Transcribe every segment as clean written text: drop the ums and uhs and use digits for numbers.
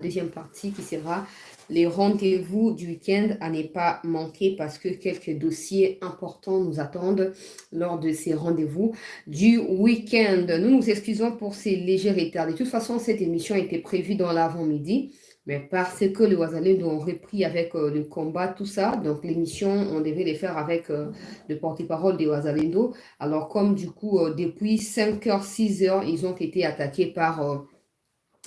deuxième partie qui sera les rendez-vous du week-end à ne pas manquer parce que quelques dossiers importants nous attendent lors de ces rendez-vous du week-end. Nous nous excusons pour ces légers retards. De toute façon, cette émission était prévue dans l'avant-midi, mais parce que les Ouazalendo ont repris avec le combat, tout ça, donc l'émission, on devait les faire avec le porte-parole des Ouazalendo. Alors comme du coup, depuis 5h, 6h, ils ont été attaqués par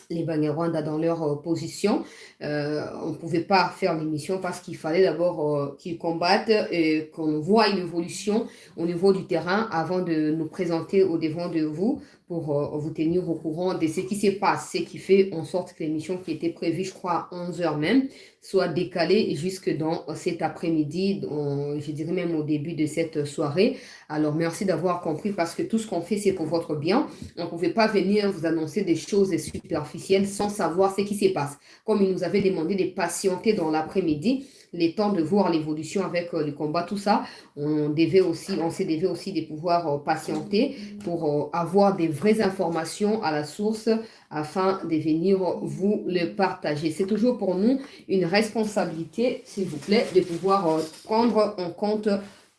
les Banyarwanda dans leur position. On ne pouvait pas faire l'émission parce qu'il fallait d'abord qu'ils combattent et qu'on voit une évolution au niveau du terrain avant de nous présenter au devant de vous pour vous tenir au courant de ce qui se passe, ce qui fait en sorte que l'émission qui était prévue, je crois, à 11h même, soit décalée jusque dans cet après-midi, je dirais même au début de cette soirée. Alors, merci d'avoir compris parce que tout ce qu'on fait, c'est pour votre bien. On ne pouvait pas venir vous annoncer des choses superficielles sans savoir ce qui se passe. Comme il nous avait demandé de patienter dans l'après-midi, les temps de voir l'évolution avec le combat, tout ça, on se devait aussi de pouvoir patienter pour avoir des vraies informations à la source afin de venir vous le partager. C'est toujours pour nous une responsabilité, s'il vous plaît, de pouvoir prendre en compte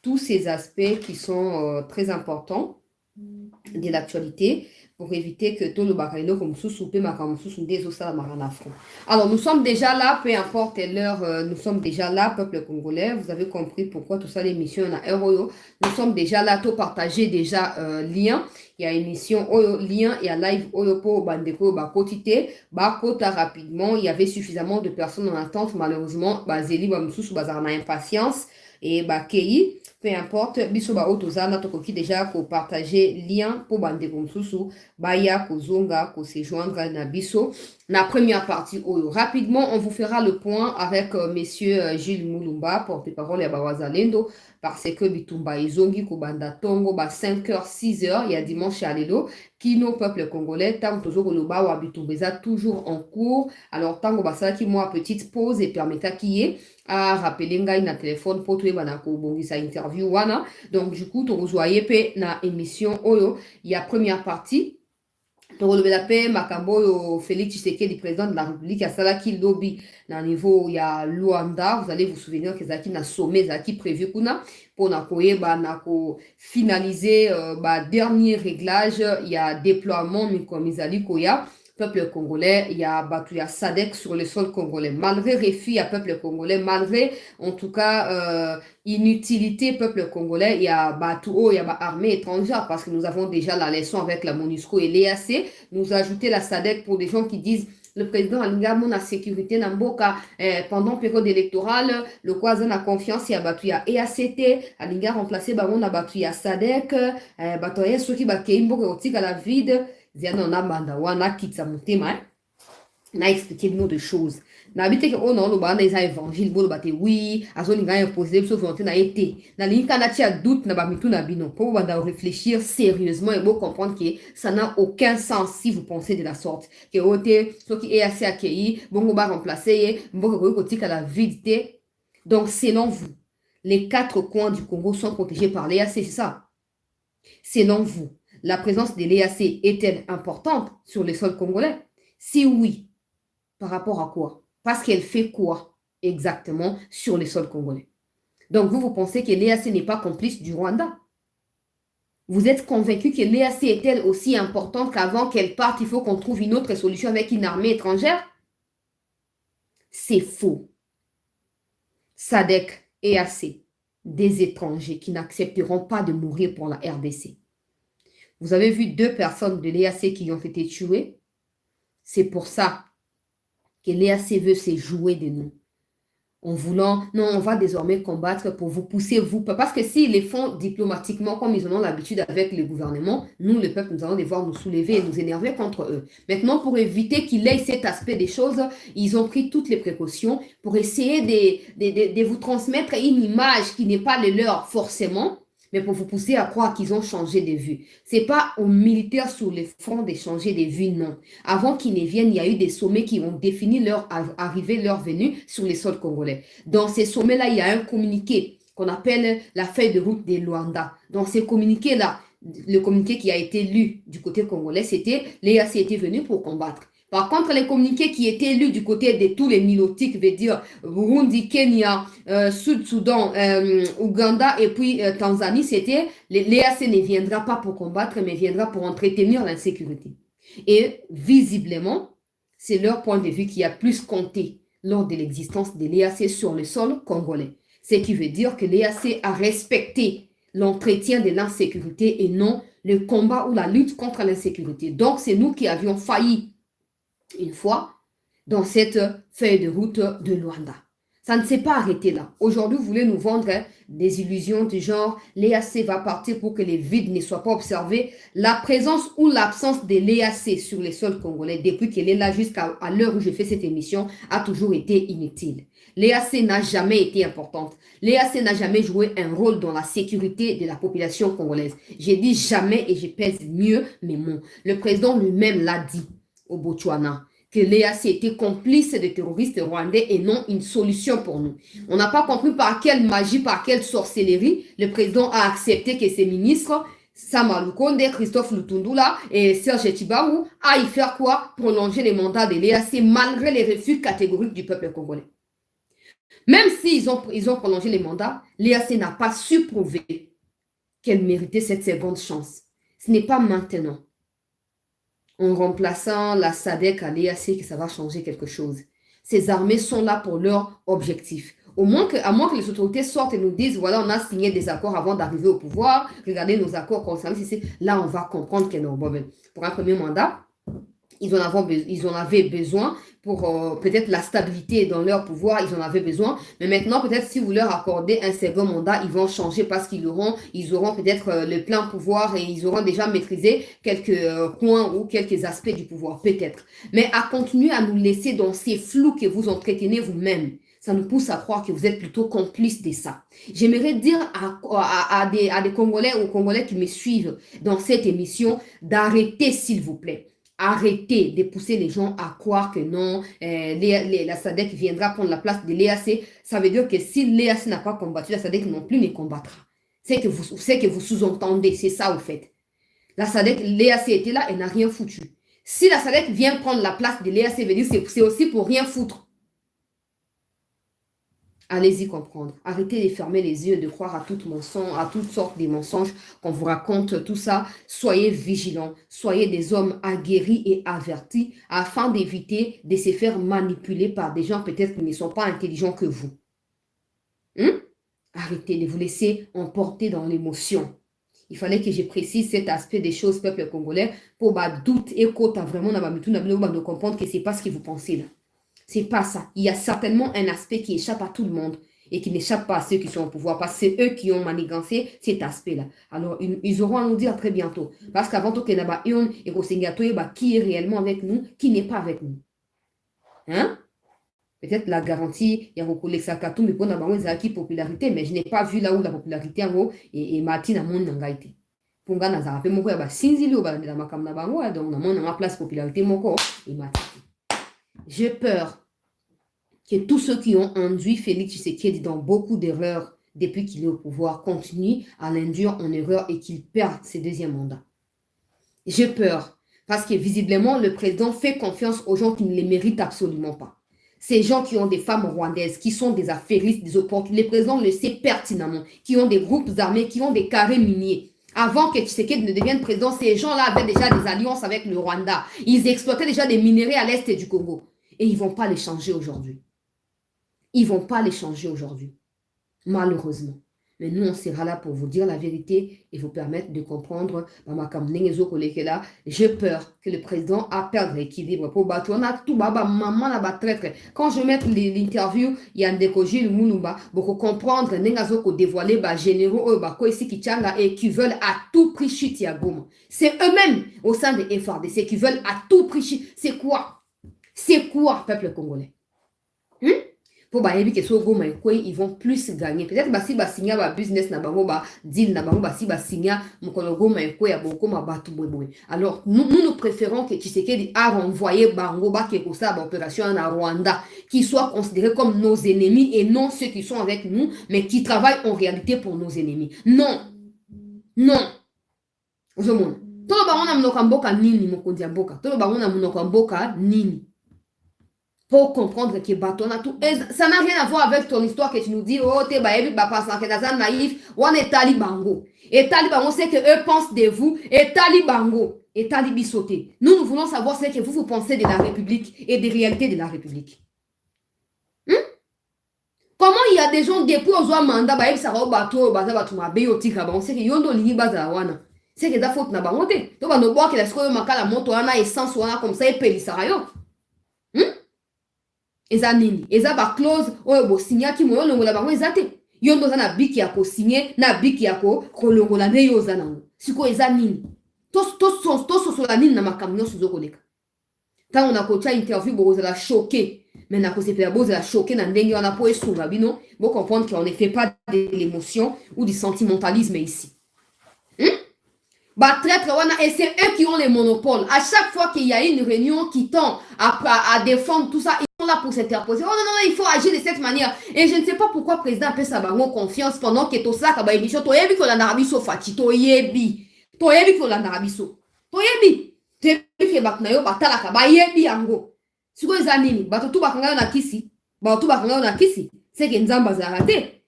tous ces aspects qui sont très importants de l'actualité pour éviter que tout le bakalino comme sous-soupé ma comme sous-sondé ça marana front. Alors nous sommes déjà là, peu importe l'heure, nous sommes déjà là, peuple congolais. Vous avez compris pourquoi tout ça l'émission on a Eroyo. Nous sommes déjà là, tout partager déjà lien. Il y a émission Oyo lien et à live Oyo pour bandeko ba quotité ba quota rapidement. Il y avait suffisamment de personnes en attente malheureusement. Ba zeli ba mususu bazana impatience et ba kei. Peu importe, biso ba otozana tokoki déjà ko partager lien pour bandeko mususu baya kozonga ko se joindre na biso na première partie oyo. Rapidement, on vous fera le point avec messieurs Gilles Moulumba, porte-parole ya Bawazalendo, parce que bitumba izongi ko banda tongo ba 5h 6h il y a dimanche à lelo qui nos peuples congolais tant toujours le ba wa bitumbeza toujours en cours. Alors tango basala ki moi petite pause et permetta qui est à rappeler ngai na téléphone pour tout bana ko bongisa interview wana. Donc du coup to rejoyez pe na émission oyo, il y a première partie pour relever la paix, Makambo, Félix Tshisekedi, président de la République, à Salaki Lobby, dans le niveau, il y a Luanda, vous allez vous souvenir que Zaki n'a sommet, Zaki prévu kuna, pour finaliser, dernier réglage, il y a déploiement, Mikomizali Koya, peuple congolais, il y a Batouya Sadek sur le sol congolais. Malgré refus à peuple congolais, malgré en tout cas inutilité peuple congolais, il y a Batouo, il y a armée étrangère parce que nous avons déjà la leçon avec la MONUSCO et l'EAC. Nous ajouter la Sadek pour des gens qui disent le président Alinga mon a sécurité Namboka pendant période électorale, le Kwazan a confiance il y a Batouya EACT, Alinga remplacé on a Batouya Sadek, Batouya ceux qui bakembo à la vide. Ziana na banda wana kitsa mutema na expliquer nous de choses na bité que on no ba na isa évangile bolo baté oui azoni nga imposer so volonté na été na linka na tia doute na ba mitu na bino pour banda réfléchir sérieusement et bon comprendre que ça n'a aucun sens si vous pensez de la sorte que oté ce qui est assez accueilli bongo ba remplacer mboko ko tika la vérité. Donc selon vous les quatre coins du Congo sont protégés par l'EAC, c'est ça? Selon vous la présence de l'EAC est-elle importante sur le sol congolais? Si oui, par rapport à quoi? Parce qu'elle fait quoi exactement sur le sol congolais? Donc vous pensez que l'EAC n'est pas complice du Rwanda? Vous êtes convaincu que l'EAC est-elle aussi importante qu'avant qu'elle parte, il faut qu'on trouve une autre solution avec une armée étrangère? C'est faux. SADC, EAC, des étrangers qui n'accepteront pas de mourir pour la RDC. Vous avez vu 2 personnes de l'EAC qui ont été tuées. C'est pour ça que l'EAC veut se jouer de nous. En voulant, non, on va désormais combattre pour vous pousser, vous. Parce que s'ils les font diplomatiquement, comme ils en ont l'habitude avec le gouvernement, nous, le peuple, nous allons devoir nous soulever et nous énerver contre eux. Maintenant, pour éviter qu'il ait cet aspect des choses, ils ont pris toutes les précautions pour essayer de vous transmettre une image qui n'est pas le leur forcément, mais pour vous pousser à croire qu'ils ont changé de vue. Ce n'est pas aux militaires sur le front de changer de vue, non. Avant qu'ils ne viennent, il y a eu des sommets qui ont défini leur arrivée, leur venue sur les sols congolais. Dans ces sommets-là, il y a un communiqué qu'on appelle la feuille de route des Luanda. Dans ces communiqués-là, le communiqué qui a été lu du côté congolais, c'était l'EAC était venu pour combattre. Par contre, les communiqués qui étaient lus du côté de tous les nilotiques, veut dire Burundi, Kenya, Sud-Soudan, Ouganda et puis Tanzanie, c'était l'EAC ne viendra pas pour combattre, mais viendra pour entretenir l'insécurité. Et visiblement, c'est leur point de vue qui a plus compté lors de l'existence de l'EAC sur le sol congolais. Ce qui veut dire que l'EAC a respecté l'entretien de l'insécurité et non le combat ou la lutte contre l'insécurité. Donc, c'est nous qui avions failli une fois dans cette feuille de route de Luanda. Ça ne s'est pas arrêté là. Aujourd'hui, vous voulez nous vendre des illusions du genre l'EAC va partir pour que les vides ne soient pas observés. La présence ou l'absence de l'EAC sur les sols congolais, depuis qu'elle est là jusqu'à l'heure où je fais cette émission, a toujours été inutile. L'EAC n'a jamais été importante. L'EAC n'a jamais joué un rôle dans la sécurité de la population congolaise. J'ai dit jamais et je pèse mieux mes mots. Le président lui-même l'a dit au Botswana, que l'EAC était complice des terroristes rwandais et non une solution pour nous. On n'a pas compris par quelle magie, par quelle sorcellerie, le président a accepté que ses ministres, Sama Lukonde, Christophe Lutundula et Serge Tibaou, aillent faire quoi? Prolonger les mandats de l'EAC malgré les refus catégoriques du peuple congolais. Même s'ils ont prolongé les mandats, l'EAC n'a pas su prouver qu'elle méritait cette seconde chance. Ce n'est pas maintenant, en remplaçant la SADC à l'EAC, que ça va changer quelque chose. Ces armées sont là pour leur objectif. À moins que les autorités sortent et nous disent, voilà, on a signé des accords avant d'arriver au pouvoir, regardez nos accords concernés, là on va comprendre qu'il y a un problème. Pour un premier mandat, ils en avaient besoin pour peut-être la stabilité dans leur pouvoir, ils en avaient besoin. Mais maintenant, peut-être si vous leur accordez un second mandat, ils vont changer parce ils auront peut-être le plein pouvoir et ils auront déjà maîtrisé quelques coins ou quelques aspects du pouvoir, peut-être. Mais à continuer à nous laisser dans ces flous que vous entretenez vous-même, ça nous pousse à croire que vous êtes plutôt complice de ça. J'aimerais dire à des Congolais ou Congolais qui me suivent dans cette émission d'arrêter, s'il vous plaît. Arrêtez de pousser les gens à croire que non, la SADC viendra prendre la place de l'EAC. Ça veut dire que si l'EAC n'a pas combattu, la SADC non plus ne combattra. C'est que vous sous-entendez, c'est ça au fait. La SADC, l'EAC était là et n'a rien foutu. Si la SADC vient prendre la place de l'EAC, veut dire c'est aussi pour rien foutre. Allez-y comprendre. Arrêtez de fermer les yeux, de croire à toutes sortes de mensonges qu'on vous raconte, tout ça. Soyez vigilants. Soyez des hommes aguerris et avertis afin d'éviter de se faire manipuler par des gens peut-être qui ne sont pas intelligents que vous. Arrêtez de vous laisser emporter dans l'émotion. Il fallait que je précise cet aspect des choses, peuple congolais, pour doute et côte à vraiment de comprendre que ce n'est pas ce que vous pensez là. C'est pas ça. Il y a certainement un aspect qui échappe à tout le monde et qui n'échappe pas à ceux qui sont au pouvoir parce que c'est eux qui ont manigancé cet aspect-là. Alors, ils auront à nous dire très bientôt. Parce qu'avant tout, qui est réellement avec nous, qui n'est pas avec nous. Hein? Peut-être la garantie, il y a beaucoup de mais pour la popularité, mais je n'ai pas vu là où la popularité en haut et Martine a mon nangaïté. Pour nga na zape moko ya ba sinzili ba na makam na bango donc na mon place popularité moko et Martine. J'ai peur que tous ceux qui ont induit Félix Tshisekedi dans beaucoup d'erreurs depuis qu'il est au pouvoir continuent à l'induire en erreur et qu'il perde ses deuxièmes mandats. J'ai peur parce que visiblement, le président fait confiance aux gens qui ne les méritent absolument pas. Ces gens qui ont des femmes rwandaises, qui sont des affairistes, des opportunistes, le président le sait pertinemment, qui ont des groupes armés, qui ont des carrés miniers. Avant que Tshisekedi ne devienne président, ces gens-là avaient déjà des alliances avec le Rwanda. Ils exploitaient déjà des minerais à l'est du Congo. Et ils ne vont pas les changer aujourd'hui. Ils ne vont pas les changer aujourd'hui. Malheureusement. Mais nous, on sera là pour vous dire la vérité et vous permettre de comprendre. J'ai peur que le président a perdu l'équilibre. Quand je mets l'interview, il y a un décoger pour comprendre dévoiler généraux et qui veulent à tout prix chuter à Goma. C'est eux-mêmes au sein des FRDC qui veulent à tout prix chuter. C'est quoi? C'est quoi, peuple congolais? Pour ils vont plus gagner. Peut-être que si signer un business, deal, si alors, nous préférons que Tshisekedi a renvoyé Bangoba Kekosa opération en Rwanda, qui soient considérés comme nos ennemis et non ceux qui sont avec nous, mais qui travaillent en réalité pour nos ennemis. Non. Non. Tolo bango na munoko mboka nini mokonzi ya mboka. Tolo bango na munoko mboka nini. Pour comprendre que bateau na tout. Et ça n'a rien à voir avec ton histoire que tu nous dis, oh, t'es baébi, bah, pas que t'as naïf, ou on est talibango. Et talibango, c'est que eux pensent de vous, et talibango, et talibisoté. Nous voulons savoir ce que vous pensez de la République et des réalités de la République. Comment il y a des gens depuis aux oies mandat, bah, ça va au bateau, bah, ça va tout ma béotique, on sait que yondo lini bazawana. C'est que da faute na bangote. Donc, on voit que la scope makala moto, on a essence, on a comme ça, et pélisarayo. Eza nini eza ba clause oyo bo signer ki moyo longola bango eza te yo ndo za na biki ya ko signer na biki ya ko kolongola ne yo za nango siko eza nini to sosola nini na makambo nyonso zokoleka ntango na kotia interview bokozala choqué mais na kosepela bozala choqué na ndenge wana po esunga bino bo comprendre qu'on ne fait pas de l'émotion ou du sentimentalisme ici. Bah, traître, et c'est eux qui ont les monopoles. À chaque fois qu'il y a une réunion qui tend à défendre tout ça, ils sont là pour s'interposer. Oh non, non, il faut agir de cette manière. Et je ne sais pas pourquoi le président appelle ça confiance pendant que tout ça, quand il dit, toi, yebi que la narabiso fati, toi, yebi que la narabiso. Toi, yebi. Yebi que baknayo, batala ka, ba yebi ango. Si vous avez bah, tout bakanga na kisi, bah, tout bakanga na kisi, c'est que nzamba za raté.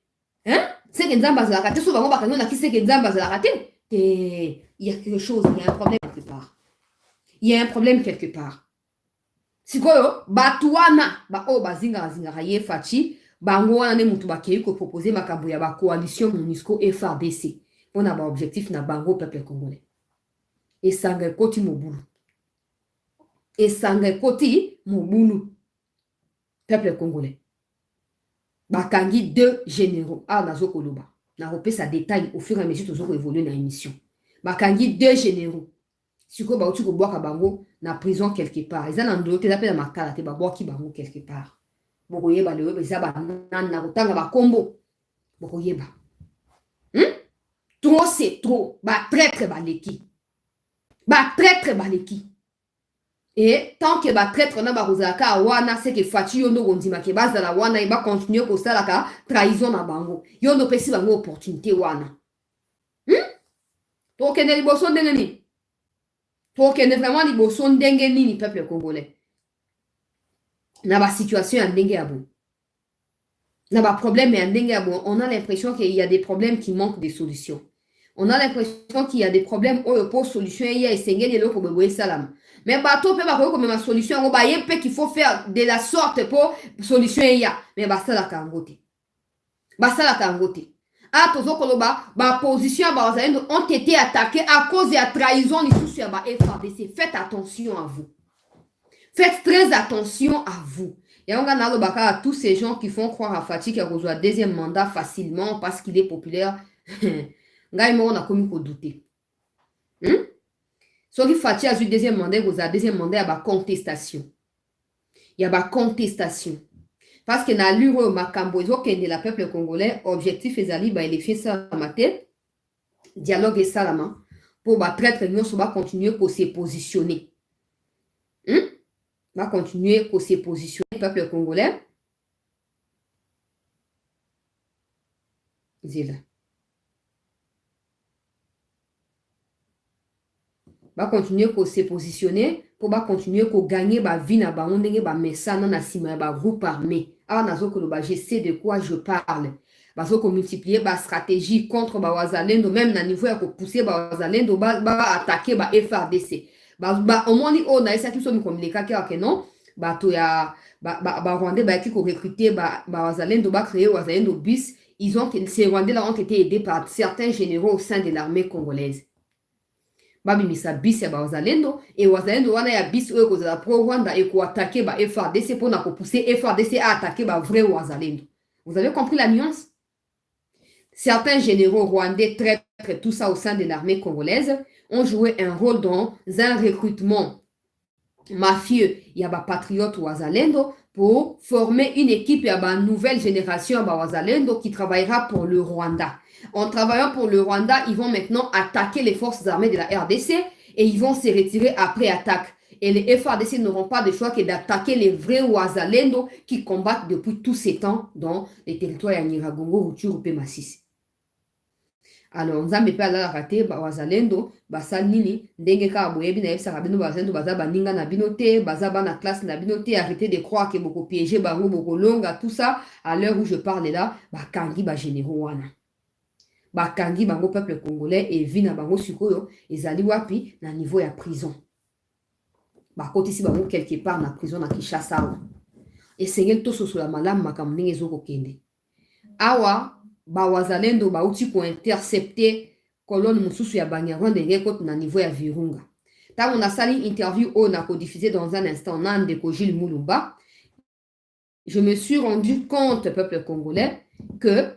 Hein? C'est que nzamba za raté, so bango bakanga na kisi, c'est que nzamba za raté. Et il y a quelque chose, il y a un problème quelque part. Il y a un problème quelque part. Si quoi, batuana, ba o bazinga zinga raye fachi, bango wana ne mutu bakei ko proposer makambo ya ba coalition MONUSCO et FARDC. On a ba objectif na bango peuple congolais. Et sanga koti mobulu. Et sanga koti mobulu. Peuple congolais. Bakangi 2 généraux. Ah, nazo koloba. Na repé sa détail au fur et à mesure toujours évoluer dans l'émission. Bakangi 2 généraux. Si ko ba tu ko boka bango na prison quelque part. Ils en ont te appelle ma kala te ba boki bango quelque part. Boko yeba le webe za ba nan na kotanga ba kombo. Boko yeba. Trop c'est trop. Ba traître ba leki. Ba traître ba leki. Et tant que ba traître na ba rozaka wana c'est que fati yondo gondima ke base la wana il va continuer ko sala ka trahison na bango. Yondo pesi bango opportunité wana. To kene liboso ndenge ni. To kene vraiment liboso ndenge ni peuple congolais. Na ba situation ya ndenge ya bon. Na ba problème ya ndenge ya bon. On a l'impression qu'il y a des problèmes qui manquent de solutions. On a l'impression qu'il y a des problèmes où pour solution il y a essayé de l'eau pour beboé salam. Mais bateau peut pas comme ma solution on va y a qu'il faut faire de la sorte pour solution il y a mais basta la kangote. Basta la kangote. Ah tozo koloba ba position ba ont été attaqués à cause de la trahison les sous sur ba FARDC. Faites attention à vous. Faites très attention à vous. Et on a le baka à tous ces gens qui font croire à Fati qu'il reçoit deuxième mandat facilement parce qu'il est populaire. Ngai mo na komi ko douter. So qui Fati a eu deuxième mandat, vous avez deuxième mandat, il y a contestation. Il y a contestation. Parce que na luro makambo ezo kende la peuple congolais, objectif ezali ba élection ça maté, dialogue et salama pour ba traître union so ba continuer pour se positionner. Va continuer pour se positionner peuple congolais. Zila. Va continuer pour se positionner pour continuer pour gagner ba vie na ba ondenge ba mesana na sima ba groupe armé. Ah nazoko lo ba je sais de quoi je parle. Bazoko multiplier ba stratégie contre ba wazalendo même na niveau ya ko pousser ba wazalendo ba attaquer ba FARDC. Ba omoni o na esa kiso mi communiquer que non ba to ya ba Rwandais ba qui ko recruter ba wazalendo ba créer wazalendo bis. Ils ont ces Rwandais là ont été aidés par certains généraux au sein de l'armée congolaise. Babimisa bis ya wazalendo et wazalendo wana ya bis oyo kozala pro Rwanda et ko attaquer ba FARDC pour na ko pousser FARDC à attaquer ba vrai wazalendo. Vous avez compris la nuance? Certains généraux rwandais traîtres tout ça au sein de l'armée congolaise ont joué un rôle dans un recrutement mafieux il y a ba patriote wazalendo pour former une équipe il y a ba nouvelle génération ba wazalendo qui travaillera pour le Rwanda. En travaillant pour le Rwanda, ils vont maintenant attaquer les forces armées de la RDC et ils vont se retirer après attaque. Et les FARDC n'auront pas de choix que d'attaquer les vrais Ouazalendo qui combattent depuis tous ces temps dans les territoires de Nyiragongo, Rutshuru, Masisi. alors nzambe mpe alalaka te wazalendo basali nini ndenge kaka boyebi nayebisaka bino bazalendo baza baninga na bino te, baza bana classe na bino te, arrêtez de croire ke bokopiége bango bokolonga tout ça. À l'heure où je parle là bakangi bagénéraux wana, bakangi bango peuple congolais, et vi na bango sikoyo ezali wapi? Na niveau ya prison, bakotisi bango quelque part na prison na Kinshasa awa. Esengeli tososola malamu makambo ndenge ezokokende awa. Bawazalendo bauti kointercepte kolone mosusu ya Banyarwanda ngeko na niveau ya Virunga. Tango nasali interview o na codifié dans un instant na ndeko Gilles Mulumba, je me suis rendu compte, peuple congolais, que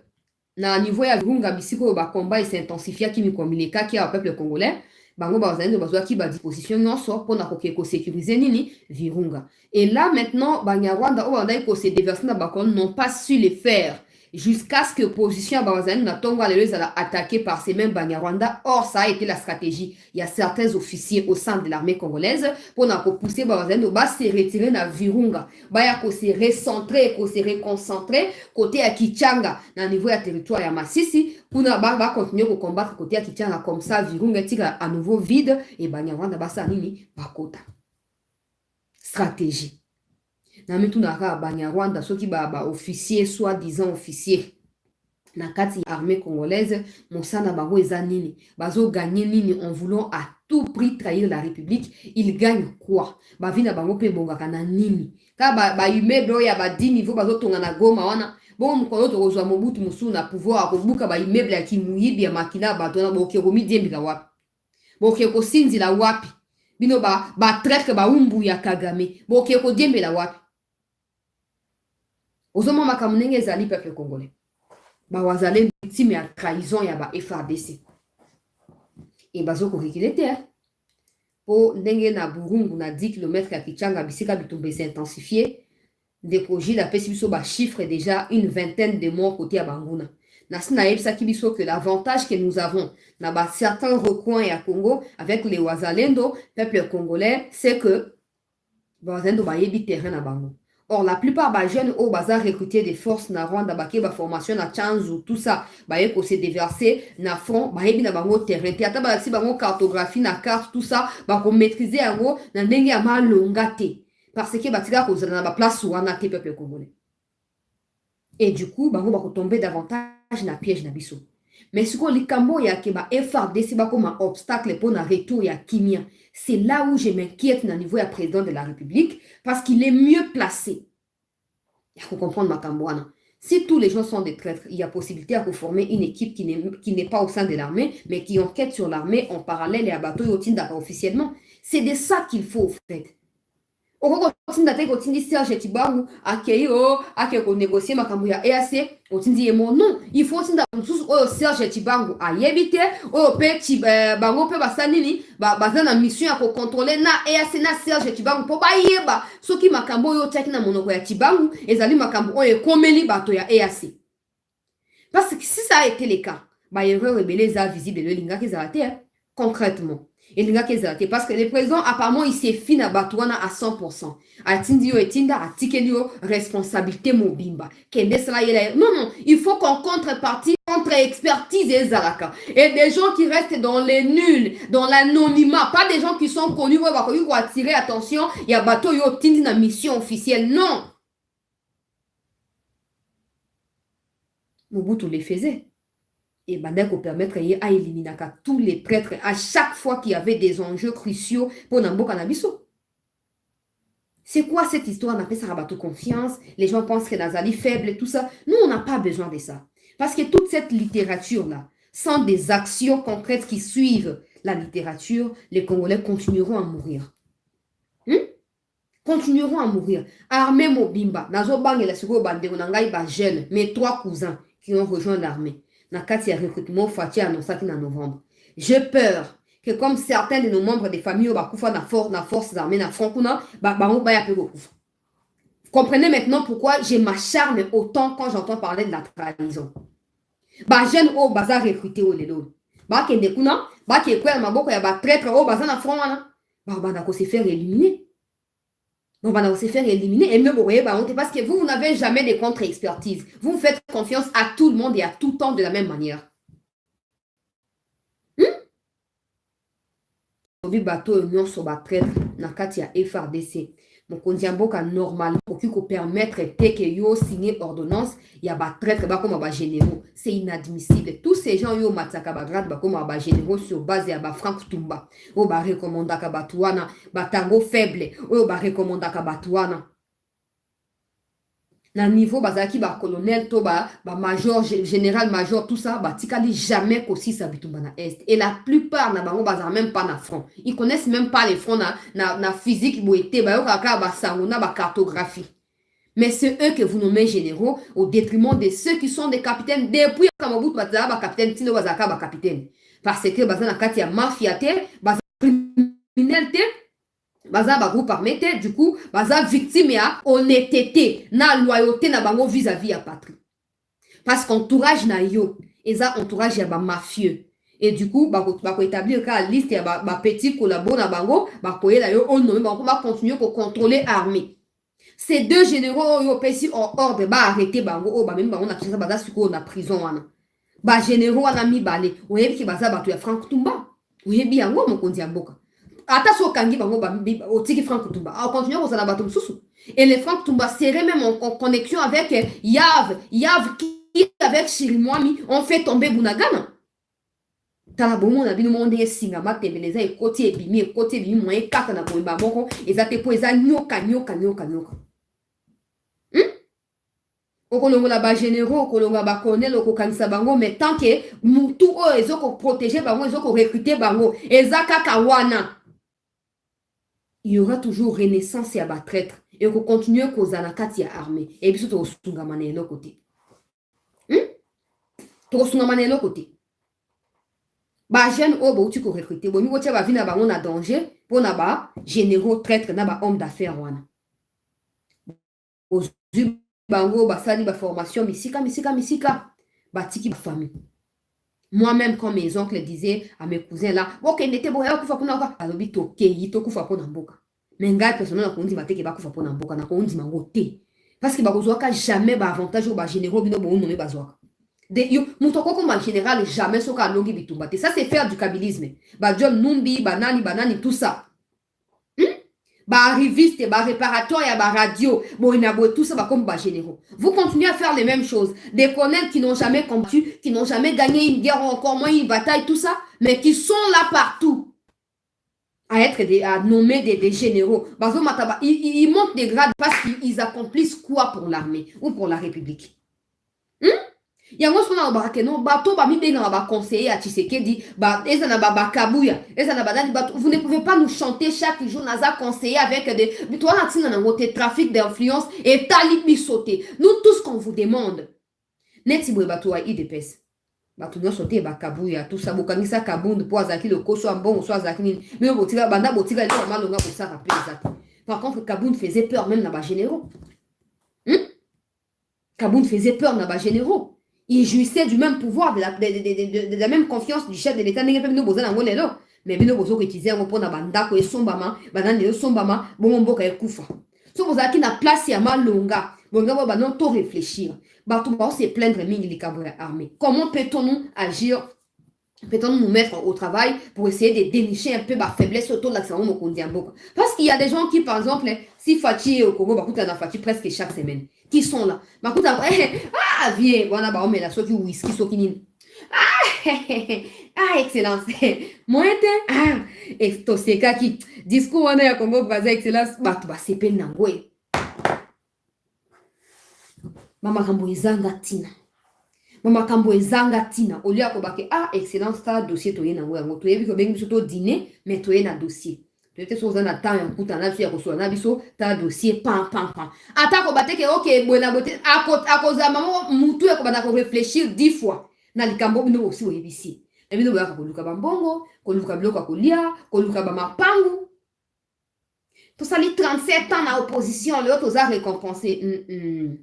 na niveau ya Virunga bisiko ba combat s'intensifia qui mi communiquer qui au peuple congolais, bango bazalendo bazwa ki ba disposition nyonso pona ko sécuriser nini Virunga. Et là maintenant Banyarwanda o bandai ko se déverser na bakon n'ont pas su le faire. Jusqu'à ce que position Bazani n'a pas été attaquée par ces mêmes Banyarwanda. Or, ça a été la stratégie. Il y a certains officiers au sein de l'armée congolaise pour pousser Bazani à se retirer dans Virunga. Pour se recentrer, pour se reconcentrer côté à Kichanga, dans le niveau du territoire de Massissi, pour continuer à combattre côté à Kichanga. Comme ça, Virunga est à nouveau vide et Banyarwanda Basanini Bakota. Stratégie. Na mitu naka Banyarwanda soki ba officier soi-disant officier na kati armée congolaise mosana bango eza nini, bazo gagner nini en voulant à tout prix trahir la République. Ils gagnent quoi? Bavina bango pe bongaka na nini ka ba immeuble ya ba 10 niveau bazo tonga na Goma wana bon mukolo to kozwa Mobutu musu na pouvoir akobuka ba immeuble ya Kimuyibi ya makina bato na boke komi diembika wapi, boke ko sinzila wapi bino ba traître ba umbu ya Kagame, boke ko diembela wapi? Ozoma makambo ndenge ezali peuple congolais. Bawazalendo victime ya trahison ya ba FARDC. Et bazo ko reculer te. Po ndenge na Burungu na 10 km ya Kichanga bisika bitumbe s'intensifier. Ndeko Gilles apesi biso ba chiffre déjà une vingtaine de morts côté ya Banguna. Nasina yebisa ki biso que l'avantage que nous avons na ba certains recoins ya Congo avec les wazalendo peuple congolais, c'est que wazalendo ba yebi terrain na bango. Or, la plupart des jeunes au bazar recruter des forces na Rwanda, baki ba formation na Chanzu, tout ça, ba yeko se déverser na front, ba yebi na bango terrain. Ata ba si bango cartographie na carte, tout ça, ba ko maîtriser yango na ndenge ya malonga te. Parce que batika ko zana ba place wana te peuple congolais. Et du coup, bango ba ko tomber davantage na piège na biso. Mais ce qu'on likambo ya ke ba FARDC ba comme un obstacle pour na retour ya Kimia. C'est là où je m'inquiète na niveau ya président de la République parce qu'il est mieux placé. Il faut comprendre Makambouana. Si tous les gens sont des traîtres, il y a possibilité à former une équipe qui n'est pas au sein de l'armée, mais qui enquête sur l'armée en parallèle et à bateau et officiellement. C'est de ça qu'il faut, en fait. Serge Tibangu akeko négocier makambo ya EAC otindi yemo non, il faut aussi Serge Tibangu ayebite o pe bango pe basanini baza na mission ya ko contrôler na EAC na Serge Tibangu po bayeba soki makambo yo taki na monoko ya Tibangu ezali makambo oyo komeli bato ya EAC. Parce que si ça a été le cas, ba erreur rebelle za visible le linga kezate concrètement. Parce que le président, apparemment, il s'est fini à Batouana à 100%. Atindio et Tinda a tikelio responsabilité mobimba. Non, il faut qu'on contrepartie, contre-expertise les Zalaka. Et des gens qui restent dans les nuls, dans l'anonymat, pas des gens qui sont connus pour attirer attention. Il y a bateau yo Tindi na mission officielle. Non. Mobutu les faisait. Et Bandeko permettre à éliminer tous les traîtres à chaque fois qu'il y avait des enjeux cruciaux pour Namboka Nabiso. C'est quoi cette histoire? On appelle ça rabattre confiance. Les gens pensent que Nazali faible et tout ça. Nous, on n'a pas besoin de ça. Parce que toute cette littérature-là, sans des actions concrètes qui suivent la littérature, les Congolais continueront à mourir. Continueront à mourir. Armée Mobimba, Nazo Bang et la Sego Bandero Nangai ba jeunes, mes 3 cousins qui ont rejoint l'armée. Na kati ya recrutement Fati annoncé en novembre. J'ai peur que comme certains de nos membres des familles bakufa na force armées na Frankuna, bango ba ya pe bakufa. Comprenez maintenant pourquoi je m'acharne autant quand j'entends parler de la trahison. Ba jeune au bazar recruté au lelo. Ba kende kuna, ba ke kwela maboko ya ba traître au bazar na front wana. Ba na ko se faire éliminer. Donc, on va se faire éliminer et mieux parce que vous n'avez jamais de contre-expertise. Vous faites confiance à tout le monde et à tout temps de la même manière. obi bato nyonso batraître na kati ya FRDC. Mokonzi ya mboka normalement okoki kopermettre te ke yo signer ordonnance ya batraître bakoma bagénéraux. C'est inadmissible. Tous ces gens yo mataka bagrade bakoma bagénéraux sur base ya bafranc tumba oyo barekomandaka bato wana batango faible oyo barekomandaka bato wana na niveau bazalaki ba colonel to ba major général major tout ça batikali jamais kosisa bitumba na est et la plupart na bango bazala même pas na front, ils connaissent même pas les fronts na physique boete bayoka kaka basango na ba cartographie. Mais c'est eux que vous nommez généraux au détriment de ceux qui sont des capitaines depuis Kamabout bazala ba capitaine tino bazaka ba capitaine parce que bazala na kati ya mafia te bazala criminel te baza ba groupe armé te, du coup baza victime ya honnêteté na loyauté na bango vis-à-vis ya patrie parce qu'entourage na yo eza entourage ya ba mafieux et du coup bako établir ka liste ya ba petit collabo na bango bakoyela yo on bango ba continuer ko contrôler armée. Ces deux généraux yo pesi en ordre ba arrêter bango o ba même bango na kisa baza siko na prison wana ba généraux wana mibale oyebi ki baza bato ya Frank Tumba oyebi yango mokonzi ya mboka. Ata so kangi bango otiki Frank Tumba a continuer kozala bato mosusu et les Frank Tumba seraient même en connexion avec Yav qui avec Chirimwami on fait tomber Bunagana tala bomo na bino monde esinga matembeleza ekoti ebimi moye kaka na koyeba moko eza te po eza nyoka okolongola ba généraux okolonga ba colonel okokanisa bango mais tant que mutu o ezoko protéger bango ezoko recruter bango eza kaka wana il y aura toujours renaissance ya ba traître et ko continuer kozala kati ya armée et biso to sunga manelo côté to sunga manelo côté ba jeune o bo uti ko recruter bo mi ko tia ba vina bango na danger pour na ba généraux traître na ba homme d'affaires wana ozu bango basali ba formation misika ba tiki ba famille. Moi-même, quand mes oncles disaient à mes cousins là, ok, n'était pas kufa pona ka, alobi to keyi to kufa pona mboka. Mais ngai personnellement na kondi mateke ba kufa pona mboka na kondi mango te. Parce que ba kozwaka jamais ba avantage ou ba généraux bino bo nommé bazwaka. De yo mutoko ko ma général jamais soka longi bitumba te. Ça c'est faire du kabylisme. Ba John Numbi, banani tout ça. Bah arriviste, bah réparateur, et bah radio, tout ça, bah comme bah généraux. Vous continuez à faire les mêmes choses. Des colonels qui n'ont jamais combattu, qui n'ont jamais gagné une guerre, encore moins une bataille, tout ça, mais qui sont là partout. À nommer des généraux. Bah, ils montent des grades parce qu'ils accomplissent quoi pour l'armée ou pour la République. Yango sona obaka non bato ba mi benga ba conseiller à Tshisekedi ba ezana ba kabuya ezana ba dani bato vous ne pouvez pas nous chanter chaque jour naza conseiller avec des toi na tina na ngote trafic d'influence et tali mi sauter nous tout ce qu'on vous demande neti boy bato wa IDPS bato nyo sauter ba kabuya tout ça bokangisa kabundu po azaki le koso ambongo so azaki nini mais botika banda botika le malonga pour ça rappeler ça. Par contre Kabund faisait peur même na ba généraux. Kabund faisait peur na ba généraux. Il jouissait du même pouvoir, de la même confiance du chef de l'État. Mais bino bozo ko utilisé ngo pona bandako e sombama, banane e sombama, bon mboka e kufa. So vous avez na place ya malonga, bon ngabo ba non to réfléchir. Ba tout ba se plaindre mingi likambo ya armée. Comment peut-on nous agir? Peut-on nous mettre au travail pour essayer de dénicher un peu ma faiblesse autour de l'accent au Kondi Mboka? Parce qu'il y a des gens qui, par exemple, si Fati est au Congo, on a Fati presque chaque semaine, qui sont là. Ah, viens, voilà, bah, on met la sauce du whisky, sokinine. Ah, excellence. Moi, ah, et to c'est qui discours, on a Congo, Brazza, excellence, bah, tu vas se peine n'angoué. Mama Kambo Izanga Tina. Mama Kambo ezanga tina olia ko bake ah excellence ta dossier to yena ngo to yebi ko bengi biso to dîner mais to yena dossier peut-être so za na temps ya kuta na biso ya ko so na biso ta dossier pam ata ko bateke ok bona bote akoza mama mutu ya ko bana ko réfléchir 10 fois na likambo bino aussi oyebisi e bino boya ko luka bambongo ko luka biloko ko lia ko luka ba mapangu to sali 37 ans na opposition le autres a récompensé.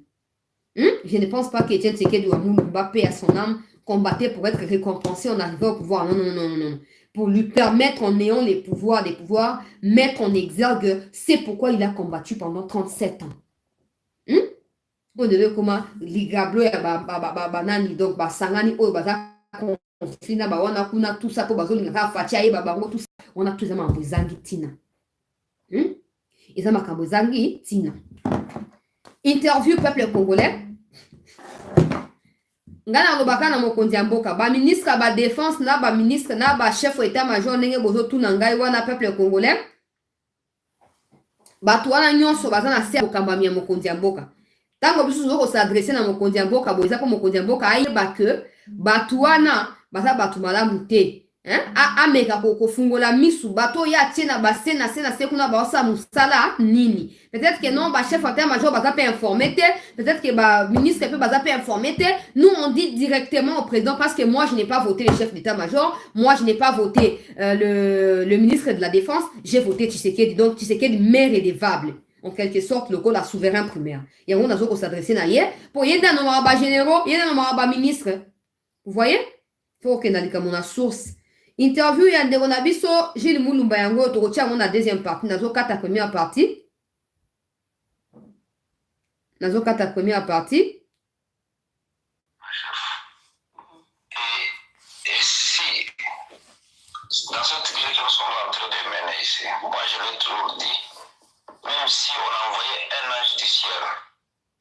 Je ne pense pas qu'Etienne Tshisekedi Lumumba, paix à son âme, combattait pour être récompensé en arrivant au pouvoir. Non. Pour lui permettre, en ayant les pouvoirs, mettre en exergue, c'est pourquoi il a combattu pendant 37 ans. Vous devez comment ligablo ya banani donc ba sangani o baza conflit na ba wana kuna tout ça pour bazo linga fatia e babango tout ça on a tous un zangi tina. Ils ont un zangi tina. Interview peuple congolais. Ngana lobaka na mokonzi ya mboka ba ministre ba défense na ba ministre na ba chef état major ndenge bozo tuna ngai wana peuple congolais bato wana nyonso baza na se kokamba ya mokonzi ya mboka tango biso zo ko s'adresser na mokonzi ya mboka boza ko mokonzi ya mboka ayeba que bato wana baza bato malamu te ameka kofungola misu bato ya tiena base na se kuna baosa musala nini peut-être que non ba chef état-major baza pe informé te peut-être que ba ministre pe baza pe informé te nous on dit directement au président parce que moi je n'ai pas voté le chef d'état-major moi je n'ai pas voté le ministre de la défense j'ai voté Tshisekedi donc Tshisekedi maire redevable en quelque sorte le la souverain primaire et on a zo ko s'adresser na ye pour yenda no ba généraux yenda no ba ministre vous voyez faut que nalika mona source interview ya ndeko na biso Gilles Mulumba yango tokotia ngo na deuxième partie nazo kata première partie Et si dans cette guerre que nous sommes en train de mener ici, moi je l'ai toujours dit, même si on a envoyé un ange du ciel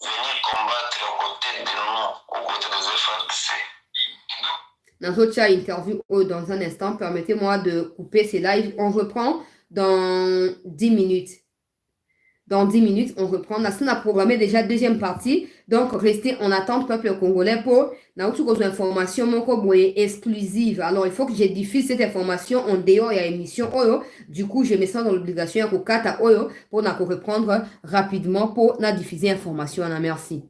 venir combattre aux côtés de nous, aux côtés des FARDC. Nazotia interview dans un instant. Permettez-moi de couper ces lives. On reprend dans 10 minutes. Dans 10 minutes, on reprend. On a programmé déjà deuxième partie. Donc, restez en attente, peuple congolais, pour une information exclusive. Alors, il faut que je diffuse cette information en dehors de l'émission. Du coup, je me sens dans l'obligation pour reprendre rapidement pour la diffuser information. Merci.